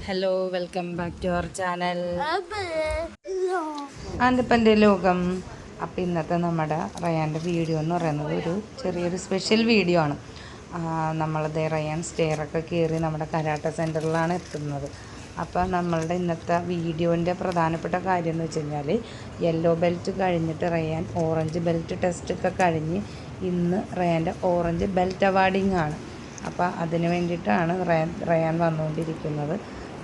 Hello, welcome back to our channel ആൻഡിപ്പൻ്റെ ലോകം. അപ്പോൾ ഇന്നത്തെ നമ്മുടെ റയാൻ്റെ വീഡിയോ എന്ന് പറയുന്നത് ഒരു ചെറിയൊരു സ്പെഷ്യൽ വീഡിയോ ആണ്. നമ്മളത് റയാൻ സ്റ്റെയറൊക്കെ കയറി നമ്മുടെ കരാട്ട സെൻറ്ററിലാണ് എത്തുന്നത്. അപ്പോൾ നമ്മളുടെ ഇന്നത്തെ വീഡിയോൻ്റെ പ്രധാനപ്പെട്ട കാര്യം എന്ന് വെച്ച് കഴിഞ്ഞാൽ യെല്ലോ ബെൽറ്റ് കഴിഞ്ഞിട്ട് റയാൻ ഓറഞ്ച് ബെൽറ്റ് ടെസ്റ്റൊക്കെ കഴിഞ്ഞ് ഇന്ന് റയാൻ്റെ ഓറഞ്ച് ബെൽറ്റ് അവാർഡിങ് ആണ്. അപ്പോൾ അതിന് വേണ്ടിയിട്ടാണ് റയാൻ വന്നുകൊണ്ടിരിക്കുന്നത്.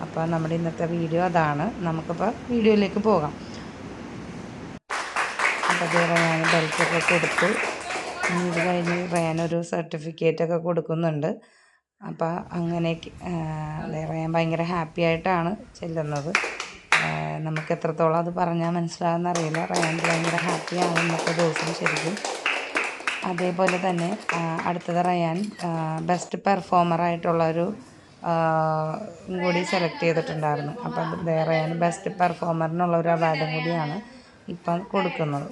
അപ്പോൾ നമ്മുടെ ഇന്നത്തെ വീഡിയോ അതാണ്. നമുക്കിപ്പോൾ വീഡിയോയിലേക്ക് പോകാം. അപ്പോൾ റയാൻ ബെൽറ്റൊക്കെ കൊടുത്ത് ഇത് കഴിഞ്ഞ് റയാനൊരു സർട്ടിഫിക്കറ്റൊക്കെ കൊടുക്കുന്നുണ്ട്. അപ്പോൾ അങ്ങനെ റയാൻ ഭയങ്കര ഹാപ്പി ആയിട്ടാണ് ചെല്ലുന്നത്. നമുക്ക് എത്രത്തോളം അത് പറഞ്ഞാൽ മനസ്സിലാകുന്നറിയില്ല. റയാൻ ഭയങ്കര ഹാപ്പിയാണ് ഇന്നത്തെ ദിവസം ശരിക്കും. അതേപോലെ തന്നെ അടുത്തത് റയാൻ ബെസ്റ്റ് പെർഫോമറായിട്ടുള്ളൊരു കൂടി സെലക്ട് ചെയ്തിട്ടുണ്ടായിരുന്നു. അപ്പം റയാൻ ബെസ്റ്റ് പെർഫോമറിനുള്ള ഒരു അവാർഡും കൂടിയാണ് ഇപ്പം കൊടുക്കുന്നത്.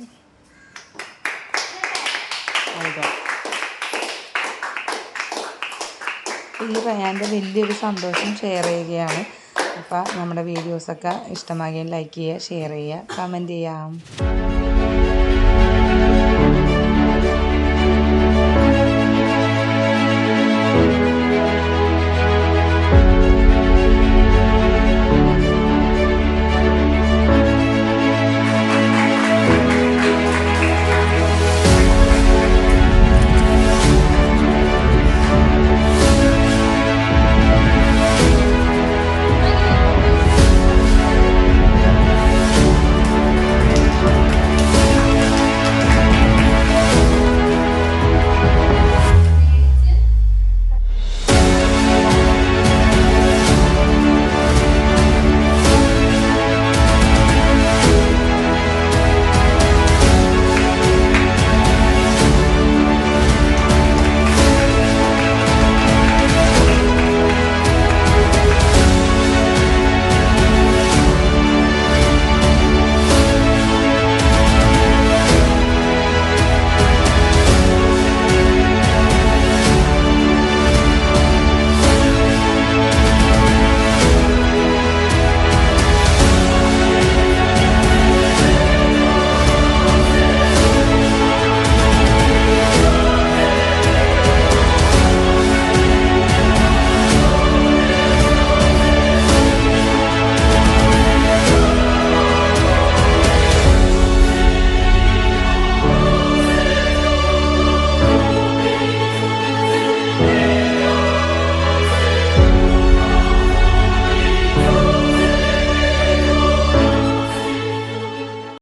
ഈ റയാൻ്റെ വലിയൊരു സന്തോഷം ഷെയർ ചെയ്യുകയാണ്. അപ്പോൾ നമ്മുടെ വീഡിയോസൊക്കെ ഇഷ്ടമാകുകയും ലൈക്ക് ചെയ്യുക, ഷെയർ ചെയ്യുക, കമൻറ്റ് ചെയ്യാം.